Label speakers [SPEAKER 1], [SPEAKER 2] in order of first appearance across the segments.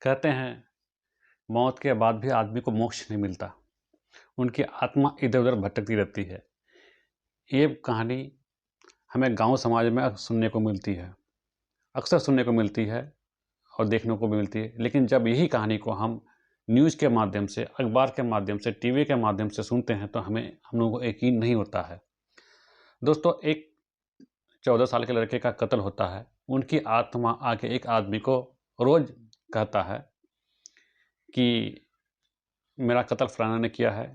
[SPEAKER 1] कहते हैं मौत के बाद भी आदमी को मोक्ष नहीं मिलता, उनकी आत्मा इधर-उधर भटकती रहती है। ये कहानी हमें गाँव समाज में सुनने को मिलती है, अक्सर सुनने को मिलती है और देखने को भी मिलती है। लेकिन जब यही कहानी को हम न्यूज़ के माध्यम से, अखबार के माध्यम से, टीवी के माध्यम से सुनते हैं तो हम लोगों को यकीन नहीं होता है। दोस्तों, एक 14 साल के लड़के का कत्ल होता है। उनकी आत्मा आके एक आदमी को रोज़ कहता है कि मेरा कत्ल फलाना ने किया है,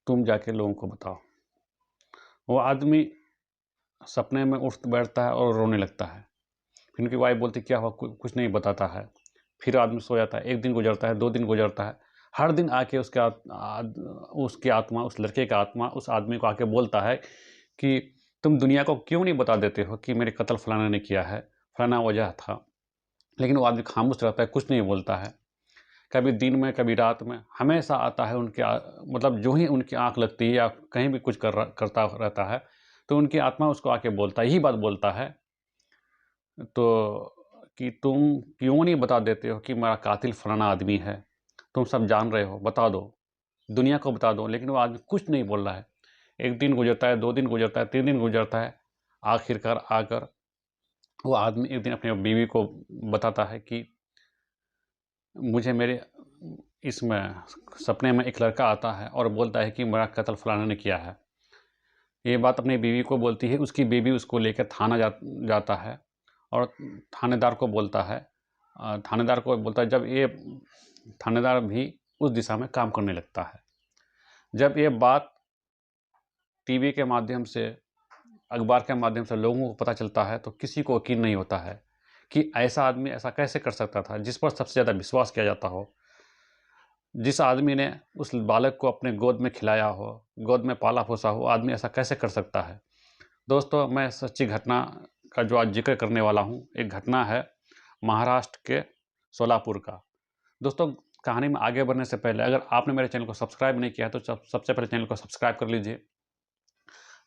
[SPEAKER 1] तुम जाके लोगों को बताओ। वो आदमी सपने में उठ बैठता है और रोने लगता है। फिर उनकी वाइफ बोलती क्या हुआ, कुछ नहीं बताता है। फिर आदमी सो जाता है। 1 दिन गुजरता है, 2 दिन गुजरता है। हर दिन आके उसकी आत्मा, उस लड़के का आत्मा उस आदमी को आके बोलता है कि तुम दुनिया को क्यों नहीं बता देते हो कि मेरे कत्ल फलाना ने किया है, फलाना वजह था। लेकिन वो आदमी खामोश रहता है, कुछ नहीं बोलता है। कभी दिन में, कभी रात में, हमेशा आता है मतलब जो ही उनकी आँख लगती है या कहीं भी कुछ करता रहता है, तो उनकी आत्मा उसको आके बोलता है, यही बात बोलता है तो कि तुम क्यों नहीं बता देते हो कि मेरा कातिल फलाना आदमी है, तुम सब जान रहे हो, बता दो, दुनिया को बता दो। लेकिन वो आदमी कुछ नहीं बोल रहा है। 1 दिन गुजरता है, 2 दिन गुजरता है, 3 दिन गुजरता है। आखिरकार आकर वो आदमी एक दिन अपनी बीवी को बताता है कि मुझे मेरे इसमें सपने में एक लड़का आता है और बोलता है कि मेरा कत्ल फलाना ने किया है। ये बात अपनी बीवी को बोलती है। उसकी बीवी उसको लेकर थाना जाता है और थानेदार को बोलता है। थानेदार को बोलता है, जब ये थानेदार भी उस दिशा में काम करने लगता है। जब ये बात टीवी के माध्यम से, अखबार के माध्यम से लोगों को पता चलता है तो किसी को यकीन नहीं होता है कि ऐसा आदमी ऐसा कैसे कर सकता था, जिस पर सबसे ज़्यादा विश्वास किया जाता हो, जिस आदमी ने उस बालक को अपने गोद में खिलाया हो, गोद में पाला-पोसा हो, आदमी ऐसा कैसे कर सकता है। दोस्तों, मैं सच्ची घटना का जो आज ज़िक्र करने वाला हूँ, एक घटना है महाराष्ट्र के सोलापुर का। दोस्तों, कहानी में आगे बढ़ने से पहले अगर आपने मेरे चैनल को सब्सक्राइब नहीं किया है तो सबसे पहले चैनल को सब्सक्राइब कर लीजिए।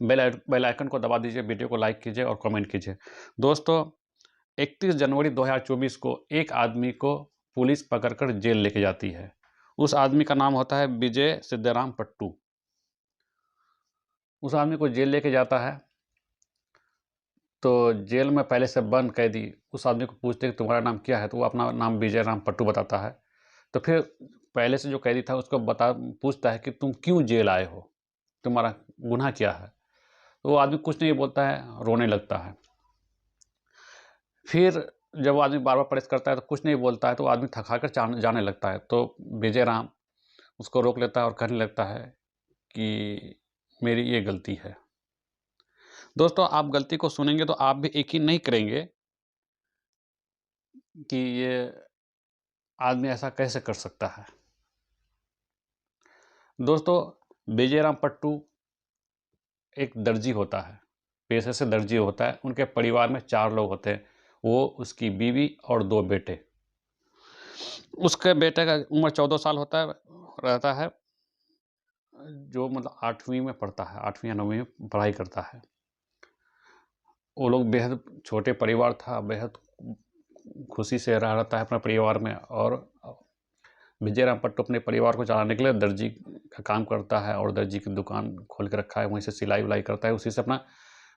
[SPEAKER 1] बेल आइकन को दबा दीजिए, वीडियो को लाइक कीजिए और कमेंट कीजिए। दोस्तों, 31 जनवरी 2024 को एक आदमी को पुलिस पकड़कर जेल लेके जाती है। उस आदमी का नाम होता है विजय सिद्धाराम पट्टू। उस आदमी को जेल लेके जाता है तो जेल में पहले से बंद कैदी उस आदमी को पूछते हैं कि तुम्हारा नाम क्या है, तो वो अपना नाम विजय राम पट्टू बताता है। तो फिर पहले से जो कैदी था उसको पूछता है कि तुम क्यों जेल आए हो, तुम्हारा गुनाह क्या है। तो वो आदमी कुछ नहीं बोलता है, रोने लगता है। फिर जब वो आदमी बार-बार प्रेस करता है तो कुछ नहीं बोलता है, तो वो आदमी थका कर जाने लगता है। तो विजय राम उसको रोक लेता है और कहने लगता है कि मेरी ये गलती है। दोस्तों, आप गलती को सुनेंगे तो आप भी यकीन नहीं करेंगे कि ये आदमी ऐसा कैसे कर सकता है। दोस्तों, विजय राम पट्टू एक दर्जी होता है, पेशे से दर्जी होता है। उनके परिवार में 4 लोग होते हैं, वो, उसकी बीवी और 2 बेटे। उसके बेटे का उम्र 14 साल रहता है, जो मतलब 8वीं में पढ़ता है, 8वीं या 9वीं में पढ़ाई करता है। वो लोग बेहद छोटे परिवार था, बेहद खुशी से रहता है अपने परिवार में। और विजय राम पट्टू अपने परिवार को चलाने के लिए दर्जी का काम करता है और दर्जी की दुकान खोल के रखा है, वहीं से सिलाई-विलाई करता है, उसी से अपना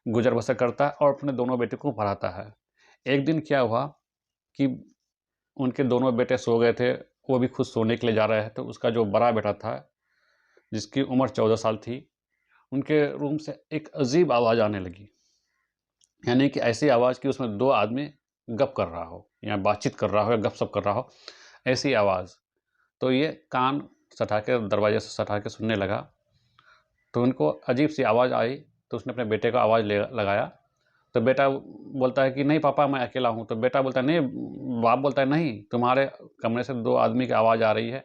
[SPEAKER 1] गुज़र-बसर करता है और अपने दोनों बेटे को पढ़ाता है। एक दिन क्या हुआ कि उनके दोनों बेटे सो गए थे, वो भी खुद सोने के लिए जा रहे हैं, तो उसका जो बड़ा बेटा था, जिसकी उम्र 14 साल थी, उनके रूम से एक अजीब आवाज़ आने लगी। यानी कि ऐसी आवाज़ कि उसमें 2 आदमी गप कर रहा हो या बातचीत कर रहा हो या गप-सप कर रहा हो, ऐसी आवाज़। तो ये कान सटा के, दरवाजे से सटा के सुनने लगा, तो उनको अजीब-सी आवाज़ आई, तो उसने अपने बेटे को आवाज़ लगाया। तो बेटा बोलता है कि नहीं पापा, मैं अकेला हूँ। तो बेटा बोलता है नहीं, बाप बोलता है नहीं, तुम्हारे कमरे से 2 आदमी की आवाज़ आ रही है।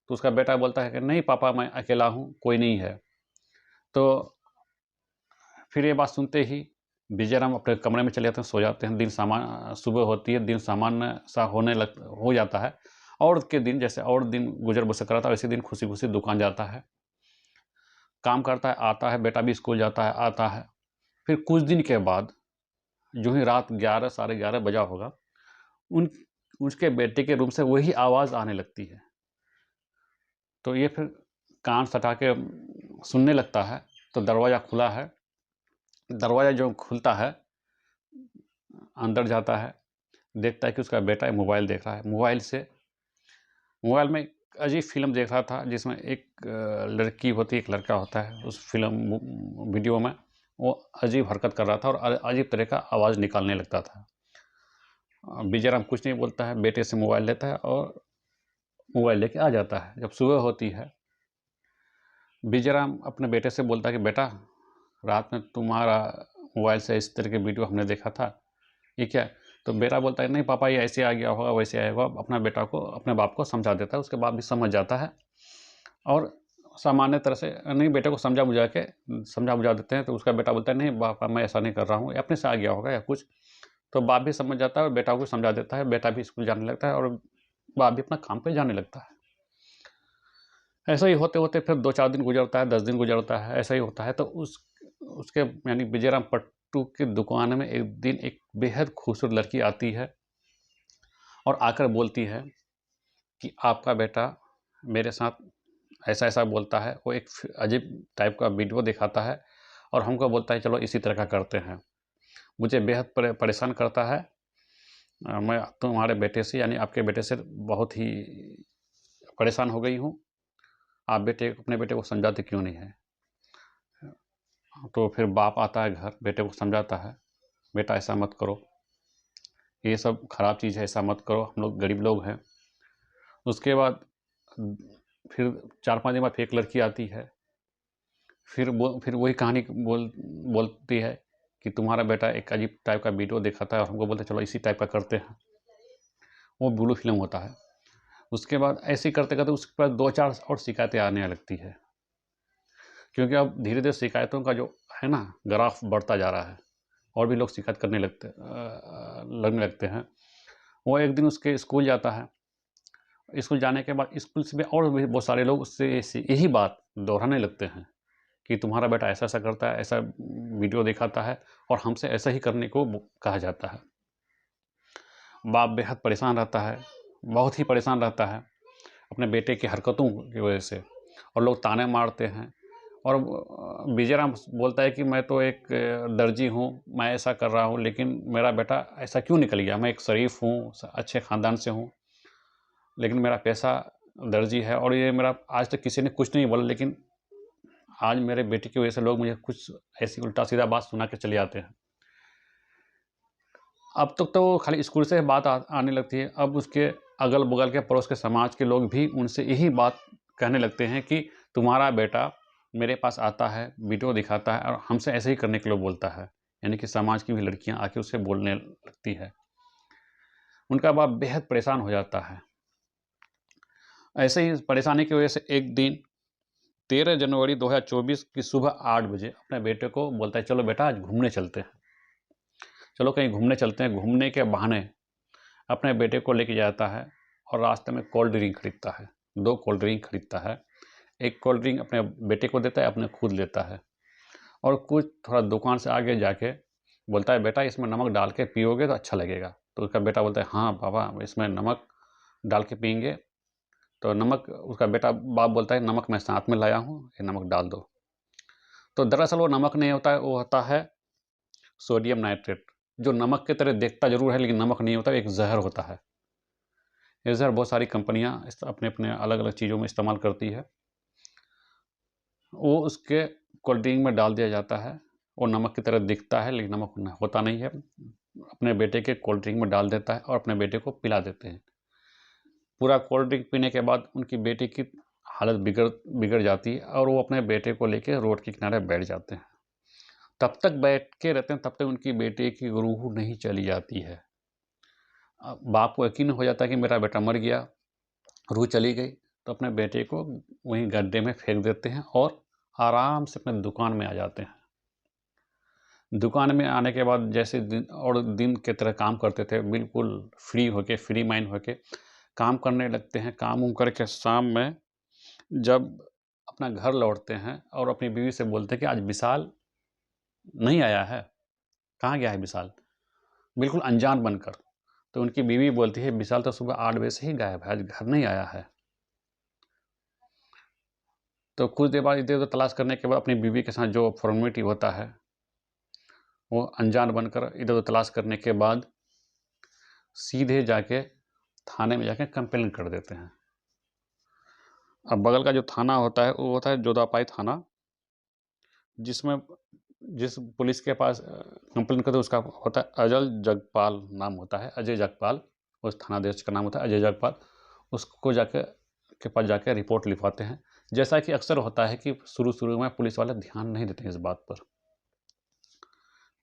[SPEAKER 1] तो उसका बेटा बोलता है कि नहीं पापा, मैं अकेला हूँ, कोई नहीं है। तो फिर ये बात सुनते ही विजय राम अपने कमरे में चले जाते हैं, सो जाते हैं। सुबह होती है, दिन सामान्य सा हो जाता है। और के दिन जैसे और दिन गुजर बसर कराता है, वैसे दिन खुशी-खुशी दुकान जाता है, काम करता है, आता है, बेटा भी स्कूल जाता है, आता है। फिर कुछ दिन के बाद जो ही रात 11 साढ़े 11 बजा होगा, उन उसके बेटे के रूम से वही आवाज़ आने लगती है। तो ये फिर कान सटा के सुनने लगता है, तो दरवाज़ा खुला है। दरवाज़ा जो खुलता है, अंदर जाता है, देखता है कि उसका बेटा मोबाइल देख रहा है। मोबाइल में एक अजीब फ़िल्म देख रहा था, जिसमें एक लड़की होती है, एक लड़का होता है। उस फ़िल्म वीडियो में वो अजीब हरकत कर रहा था और अजीब तरह का आवाज़ निकालने लगता था। विजय राम कुछ नहीं बोलता है, बेटे से मोबाइल लेता है और मोबाइल लेके आ जाता है। जब सुबह होती है, विजय राम अपने बेटे से बोलता है कि बेटा, रात में तुम्हारा मोबाइल से इस तरह के वीडियो हमने देखा था, ये क्या है? तो बेटा बोलता है, नहीं पापा, ये ऐसे आ गया होगा, वैसे आया होगा। अपना बेटा को, अपने बाप को समझा देता है। उसके बाप भी समझ जाता है और सामान्य तरह से नहीं, बेटे को समझा बुझा देते हैं। तो उसका बेटा बोलता है, नहीं पापा, मैं ऐसा नहीं कर रहा हूँ, अपने से आ गया होगा या कुछ। तो बाप भी समझ जाता है और बेटा को समझा देता है। बेटा भी स्कूल जाने लगता है और बाप भी अपना काम पे जाने लगता है। ऐसा ही होते-होते फिर 2-4 दिन गुज़रता है, 10 दिन गुज़रता है, ऐसा ही होता है। तो उसके यानी विजयराम पट्टू की दुकान में एक दिन एक बेहद खूबसूरत लड़की आती है और आकर बोलती है कि आपका बेटा मेरे साथ ऐसा-ऐसा बोलता है। वो एक अजीब टाइप का वीडियो दिखाता है और हमको बोलता है, चलो इसी तरह का करते हैं। मुझे बेहद परेशान करता है। मैं तुम्हारे बेटे से, यानी आपके बेटे से बहुत ही परेशान हो गई हूँ। आप अपने बेटे को समझाते क्यों नहीं हैं? तो फिर बाप आता है घर, बेटे को समझाता है, बेटा ऐसा मत करो, ये सब खराब चीज़ है, ऐसा मत करो, हम लोग गरीब लोग हैं। उसके बाद फिर 4-5 दिन बाद फिर एक लड़की आती है, फिर वही कहानी बोलती है कि तुम्हारा बेटा एक अजीब टाइप का वीडियो देखा था और हमको बोलते चलो इसी टाइप का करते हैं। वो ब्लू फिल्म होता है। उसके बाद ऐसे ही करते-करते उसके पास 2-4 और शिकायतें आने लगती है, क्योंकि अब धीरे-धीरे शिकायतों का जो है ना, ग्राफ बढ़ता जा रहा है और भी लोग शिकायत लगने लगते हैं। वो एक दिन उसके स्कूल जाता है। स्कूल जाने के बाद स्कूल से भी और भी बहुत सारे लोग उससे यही बात दोहराने लगते हैं कि तुम्हारा बेटा ऐसा-ऐसा करता है, ऐसा वीडियो दिखाता है और हमसे ऐसा ही करने को कहा जाता है। बाप बेहद परेशान रहता है, बहुत ही परेशान रहता है अपने बेटे की हरकतों की वजह से, और लोग ताने मारते हैं। और विजयराम बोलता है कि मैं तो एक दर्जी हूँ, मैं ऐसा कर रहा हूँ, लेकिन मेरा बेटा ऐसा क्यों निकल गया? मैं एक शरीफ हूँ, अच्छे ख़ानदान से हूँ, लेकिन मेरा पेशा दर्जी है और ये मेरा आज तक किसी ने कुछ नहीं बोला, लेकिन आज मेरे बेटे की वजह से लोग मुझे कुछ ऐसी उल्टा-सीधा बात सुना के चले जाते हैं। अब तक तो खाली स्कूल से बात आने लगती है। अब उसके अगल-बगल के पड़ोस के समाज के लोग भी उनसे यही बात कहने लगते हैं कि तुम्हारा बेटा मेरे पास आता है, वीडियो दिखाता है और हमसे ऐसे ही करने के लिए बोलता है। यानी कि समाज की भी लड़कियाँ आके उससे बोलने लगती है। उनका बाप बेहद परेशान हो जाता है। ऐसे ही परेशानी की वजह से एक दिन 13 जनवरी 2024 की सुबह 8 बजे अपने बेटे को बोलता है, चलो बेटा आज घूमने चलते हैं। चलो कहीं घूमने चलते हैं। घूमने के बहाने अपने बेटे को लेके जाता है और रास्ते में कोल्ड ड्रिंक खरीदता है। 2 कोल्ड ड्रिंक खरीदता है। एक कोल्ड ड्रिंक अपने बेटे को देता है, अपने खुद लेता है और कुछ थोड़ा दुकान से आगे जाके बोलता है, बेटा इसमें नमक डाल के पियोगे तो अच्छा लगेगा। तो उसका बेटा बोलता है, हाँ पापा, इसमें नमक डाल के पिएँगे। तो नमक, उसका बाप बोलता है, नमक मैं साथ में लाया हूँ, ये नमक डाल दो। तो दरअसल वो नमक नहीं होता है, वो होता है सोडियम नाइट्रेट, जो नमक की तरह दिखता ज़रूर है लेकिन नमक नहीं होता, एक ज़हर होता है। ये ज़हर बहुत सारी कंपनियाँ अपने-अपने अलग-अलग चीज़ों में इस्तेमाल करती है। वो उसके कोल्ड ड्रिंक में डाल दिया जाता है। वो नमक की तरह दिखता है लेकिन नमक होता नहीं है। अपने बेटे के कोल्ड ड्रिंक में डाल देता है और अपने बेटे को पिला देते हैं। पूरा कोल्ड ड्रिंक पीने के बाद उनकी बेटी की हालत बिगड़ जाती है और वो अपने बेटे को लेके रोड के किनारे बैठ जाते हैं। तब तक बैठ के रहते हैं, तब तक उनकी बेटी की रूह नहीं चली जाती है। बाप को यकीन हो जाता है कि मेरा बेटा मर गया, रूह चली गई, तो अपने बेटे को वहीं गड्ढे में फेंक देते हैं और आराम से अपने दुकान में आ जाते हैं। दुकान में आने के बाद जैसे दिन की तरह काम करते थे, बिल्कुल फ्री माइंड होके काम करने लगते हैं। काम-उम करके शाम में जब अपना घर लौटते हैं और अपनी बीवी से बोलते हैं कि आज विशाल नहीं आया है, कहाँ गया है विशाल? बिल्कुल अनजान बनकर। तो उनकी बीवी बोलती है विशाल तो सुबह 8 बजे से ही गायब है, आज घर नहीं आया है। तो कुछ देर बाद इधर-उधर तलाश करने के बाद अपनी बीवी के साथ जो फॉर्मेलिटी होता है, वो अनजान बनकर इधर-उधर तलाश करने के बाद सीधे जाके थाने में जाके कंप्लेन कर देते हैं। अब बगल का जो थाना होता है वो होता है जोधापाई थाना, जिसमें जिस पुलिस के पास कंप्लेन करते उसका होता है अजय जगपाल नाम होता है, अजय जगपाल, उस थानाध्यक्ष का नाम होता है अजय जगपाल। उसको के पास जाके रिपोर्ट लिखवाते हैं। जैसा कि अक्सर होता है कि शुरू में पुलिस वाले ध्यान नहीं देते हैं इस बात पर।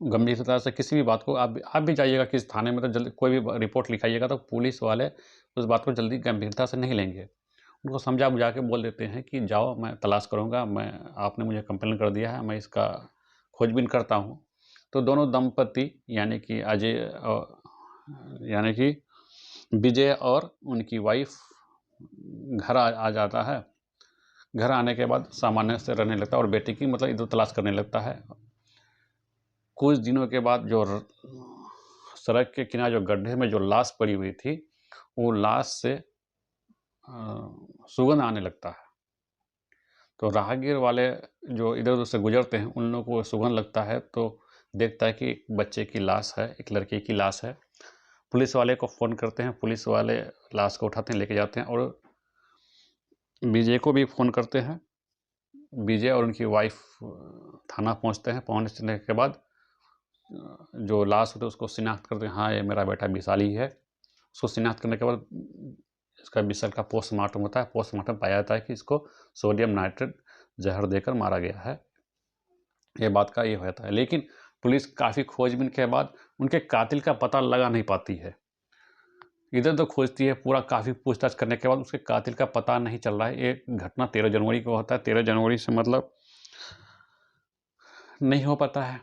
[SPEAKER 1] गंभीरता से किसी भी बात को आप भी जाइएगा किस थाने में, तो जल्दी कोई भी रिपोर्ट लिखाइएगा तो पुलिस वाले उस बात को जल्दी गंभीरता से नहीं लेंगे। उनको समझा बुझा के बोल देते हैं कि जाओ, मैं तलाश करूँगा, आपने मुझे कंप्लेन कर दिया है, मैं इसका खोजबीन करता हूँ। तो दोनों दंपति यानी कि यानी कि विजय और उनकी वाइफ घर आ जाता है। घर आने के बाद सामान्य से रहने लगता है और बेटी की मतलब इधर तलाश करने लगता है। कुछ दिनों के बाद जो सड़क के किनारे जो गड्ढे में जो लाश पड़ी हुई थी, वो लाश से सुगंध आने लगता है। तो राहगीर वाले जो इधर-उधर से गुजरते हैं, उन लोगों को सुगंध लगता है, तो देखता है कि एक बच्चे की लाश है, एक लड़के की लाश है। पुलिस वाले को फ़ोन करते हैं, पुलिस वाले लाश को उठाते हैं, लेके जाते हैं और विजय को भी फ़ोन करते हैं। विजय और उनकी वाइफ थाना पहुंचते हैं। पहुंचने के बाद जो लाश होती है उसको शिनाख्त करते हैं, हाँ ये मेरा बेटा विशाल ही है। उसको शिनाख्त करने के बाद इसका विशाल का पोस्टमार्टम होता है। पोस्टमार्टम पाया जाता है कि इसको सोडियम नाइट्रेट जहर देकर मारा गया है। ये बात का ये होता है, लेकिन पुलिस काफ़ी खोजबीन के बाद उनके कातिल का पता लगा नहीं पाती है। इधर तो खोजती है, पूरा काफ़ी पूछताछ करने के बाद उसके कातिल का पता नहीं चल रहा है। ये घटना 13 जनवरी को होता है। 13 जनवरी से मतलब नहीं हो पाता है।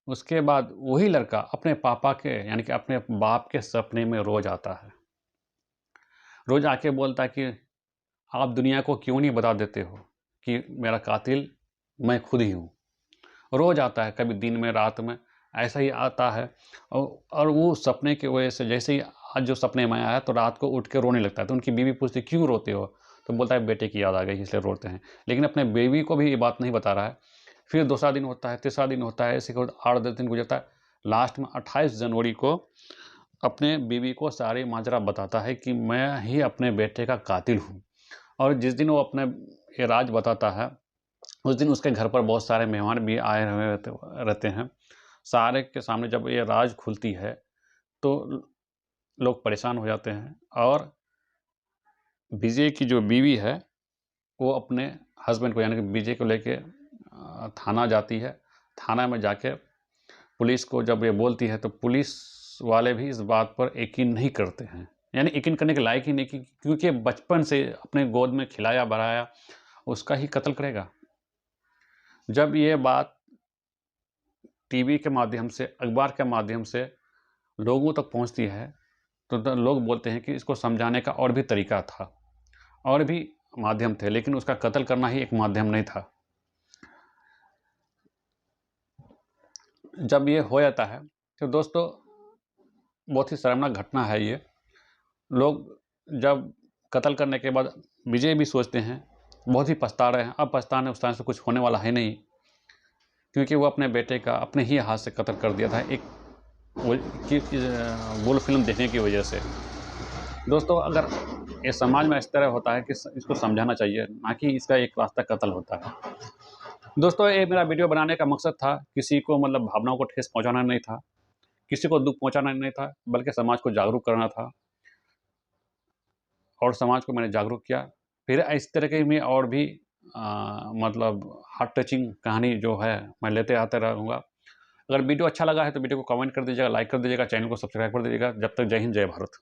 [SPEAKER 1] उसके बाद वही लड़का अपने पापा के यानी कि अपने बाप के सपने में रोज़ आता है। रोज़ आके बोलता है कि आप दुनिया को क्यों नहीं बता देते हो कि मेरा कातिल मैं खुद ही हूँ। रोज़ आता है, कभी दिन में, रात में, ऐसा ही आता है। और वो सपने की वजह से जैसे ही आज जो सपने में आया तो रात को उठ के रोने लगता है। तो उनकी बीवी पूछती क्यों रोते हो? तो बोलता है बेटे की याद आ गई इसलिए रोते हैं। लेकिन अपने बीवी को भी ये बात नहीं बता रहा है। फिर दूसरा दिन होता है, तीसरा दिन होता है, ऐसे 8-10 दिन गुजरता है। लास्ट में 28 जनवरी को अपने बीवी को सारी माजरा बताता है कि मैं ही अपने बेटे का कातिल हूँ। और जिस दिन वो अपने ये राज बताता है, उस दिन उसके घर पर बहुत सारे मेहमान भी आए हुए रहते हैं। सारे के सामने जब ये राज खुलती है तो लोग परेशान हो जाते हैं और विजय की जो बीवी है वो अपने हस्बैंड को यानी कि विजय को लेके थाना जाती है। थाना में जाके पुलिस को जब ये बोलती है तो पुलिस वाले भी इस बात पर यकीन नहीं करते हैं, यानी यकीन करने के लायक ही नहीं, क्योंकि बचपन से अपने गोद में खिलाया बढ़ाया, उसका ही कत्ल करेगा। जब ये बात टीवी के माध्यम से, अखबार के माध्यम से लोगों तक पहुंचती है तो लोग बोलते हैं कि इसको समझाने का और भी तरीका था, और भी माध्यम थे, लेकिन उसका कत्ल करना ही एक माध्यम नहीं था। जब ये हो जाता है तो दोस्तों बहुत ही शर्मनाक घटना है ये। लोग जब कत्ल करने के बाद विजय भी सोचते हैं, बहुत ही पछता रहे हैं। अब पछताने उछताने से कुछ होने वाला है नहीं, क्योंकि वो अपने बेटे का अपने ही हाथ से कत्ल कर दिया था एक बुल फिल्म देखने की वजह से। दोस्तों अगर ये समाज में इस तरह होता है कि इसको समझाना चाहिए, ना कि इसका एक रास्ता कत्ल होता है। दोस्तों ये मेरा वीडियो बनाने का मकसद था किसी को मतलब भावनाओं को ठेस पहुंचाना नहीं था, किसी को दुख पहुंचाना नहीं था, बल्कि समाज को जागरूक करना था और समाज को मैंने जागरूक किया। फिर इस तरह के में और भी मतलब हार्ट टचिंग कहानी जो है मैं लेते आते रहूँगा। अगर वीडियो अच्छा लगा है तो वीडियो को कमेंट कर दीजिएगा, लाइक कर दीजिएगा, चैनल को सब्सक्राइब कर दीजिएगा। जब तक जय हिंद, जय भारत।